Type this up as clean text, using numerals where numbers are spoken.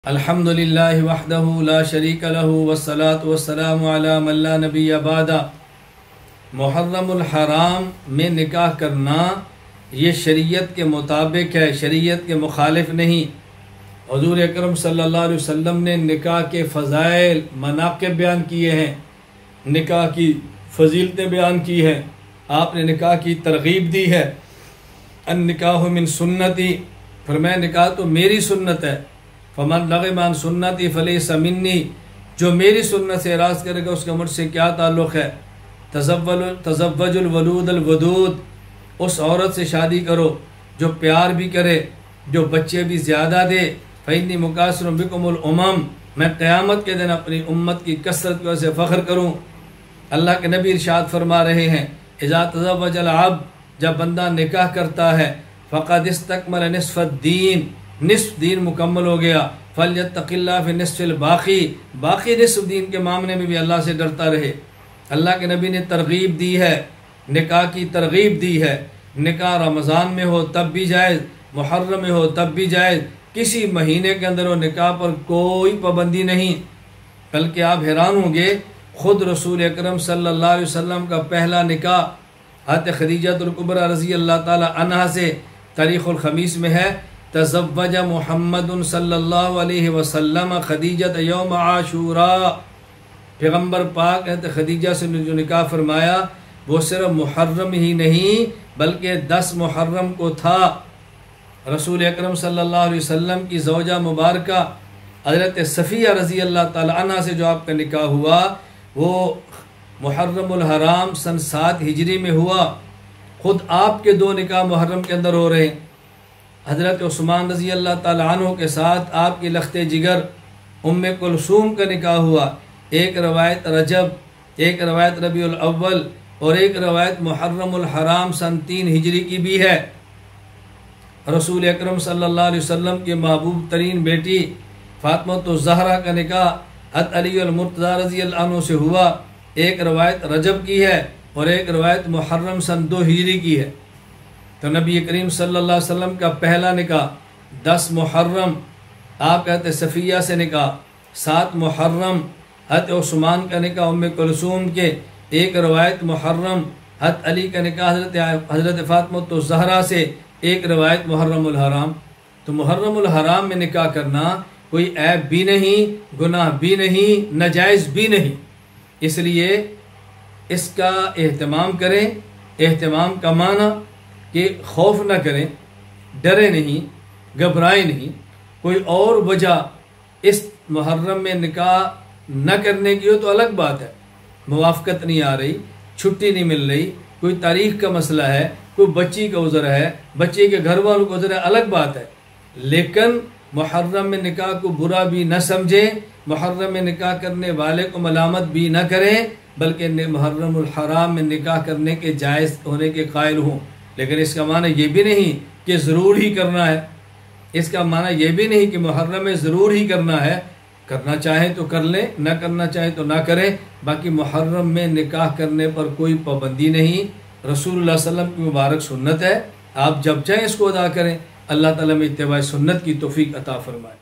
الحمدللہ وحدہ لا شریک لہ والصلاة والسلام علی من لا نبی بعدہ۔ محرم الحرام میں نکاح کرنا یہ شریعت کے مطابق ہے، شریعت کے مخالف نہیں۔ حضور اکرم صلی اللہ علیہ وسلم نے نکاح کے فضائل مناقب بیان کیے ہیں، نکاح کی فضیلتیں بیان کی ہیں، آپ نے نکاح کی ترغیب دی ہے۔ النکاح من سنتی، فرمایا نکاح تو میری سنت ہے۔ فمن رغب عن سنتی فلیس منی، جو میری سنت سے اعراض کرے گا اس کا مجھ سے کیا تعلق ہے۔ تزوج الولود الودود، اس عورت سے شادی کرو جو پیار بھی کرے، جو بچے بھی زیادہ دے۔ فإنی مکاثر بکم الامم، میں قیامت کے دن اپنی امت کی کثرت کی وجہ سے فخر کروں۔ اللہ کے نبی ارشاد فرما رہے ہیں اذا تزوج العبد، جب بندہ نکاح کرتا ہے فقد استکمل نصف الدین، نصف دین مکمل ہو گیا۔ فلیتق اللہ فی نصف الباقی، باقی نصف دین کے معاملے میں بھی اللہ سے ڈرتا رہے۔ اللہ کے نبی نے ترغیب دی ہے، نکاح کی ترغیب دی ہے۔ نکاح رمضان میں ہو تب بھی جائز، محرم میں ہو تب بھی جائز، کسی مہینے کے اندر ہو، نکاح پر کوئی پابندی نہیں۔ بلکہ آپ حیران ہوں گے، خود رسول اکرم صلی اللہ علیہ وسلم کا پہلا نکاح حضرت خدیجہ الکبریٰ رضی اللہ تعالی عنہا سے تاریخ الخمیس میں ہے۔ تزوج محمد صلی اللہ علیہ وسلم خدیجہ یوم عاشوراء، پیغمبر پاک حضرت خدیجہ سے جو نکاح فرمایا وہ صرف محرم ہی نہیں بلکہ 10 محرم کو تھا۔ رسول اکرم صلی اللہ علیہ وسلم کی زوجہ مبارکہ حضرت صفیہ رضی اللہ تعالی عنہ سے جو آپ کا نکاح ہوا وہ محرم الحرام سن 7 ہجری میں ہوا۔ خود آپ کے 2 نکاح محرم کے اندر ہو رہے ہیں۔ حضرت عثمان رضی اللہ تعالی عنہ کے ساتھ آپ کی لخت جگر ام کلثوم کا نکاح ہوا۔ ایک روایت رجب، ایک روایت ربیع الاول اور ایک روایت محرم الحرام سن 3 ہجری کی بھی ہے۔ رسول اکرم صلی اللہ علیہ وسلم کی محبوب ترین بیٹی فاطمہ الزہرا کا نکاح حضرت علی المرتضیٰ رضی اللہ عنہ سے ہوا۔ ایک روایت رجب کی ہے اور ایک روایت محرم سن 2 ہجری کی ہے۔ تو نبی کریم صلی اللہ علیہ وسلم کا پہلا نکاح 10 محرم، آپ کہتے صفیہ سے نکاح 7 محرم، حضرت عثمان کا نکاح ام کلثوم کے، ایک روایت محرم، حضرت علی کا نکاح حضرت فاطمہ الزہرا سے، ایک روایت محرم الحرام۔ تو محرم الحرام میں نکاح کرنا کوئی عیب بھی نہیں، گناہ بھی نہیں، ناجائز بھی نہیں، اس لیے اس کا اہتمام کریں۔ اہتمام کا معنی کہ خوف نہ کریں، ڈرے نہیں، گھبرائے نہیں۔ کوئی اور وجہ اس محرم میں نکاح نہ کرنے کی ہو تو الگ بات ہے، موافقت نہیں آ رہی، چھٹی نہیں مل رہی، کوئی تاریخ کا مسئلہ ہے، کوئی بچی کا عذر ہے، بچے کے گھر والوں کا عذر ہے، الگ بات ہے۔ لیکن محرم میں نکاح کو برا بھی نہ سمجھیں، محرم میں نکاح کرنے والے کو ملامت بھی نہ کریں، بلکہ محرم الحرام میں نکاح کرنے کے جائز ہونے کے قائل ہوں۔ لیکن اس کا معنی یہ بھی نہیں کہ ضرور ہی کرنا ہے، اس کا معنی یہ بھی نہیں کہ محرم میں ضرور ہی کرنا ہے، کرنا چاہیں تو کر لیں، نہ کرنا چاہیں تو نہ کریں۔ باقی محرم میں نکاح کرنے پر کوئی پابندی نہیں، رسول اللہ صلی اللہ علیہ وسلم کی مبارک سنت ہے، آپ جب چاہیں اس کو ادا کریں۔ اللہ تعالیٰ میں اتباع سنت کی توفیق عطا فرمائے۔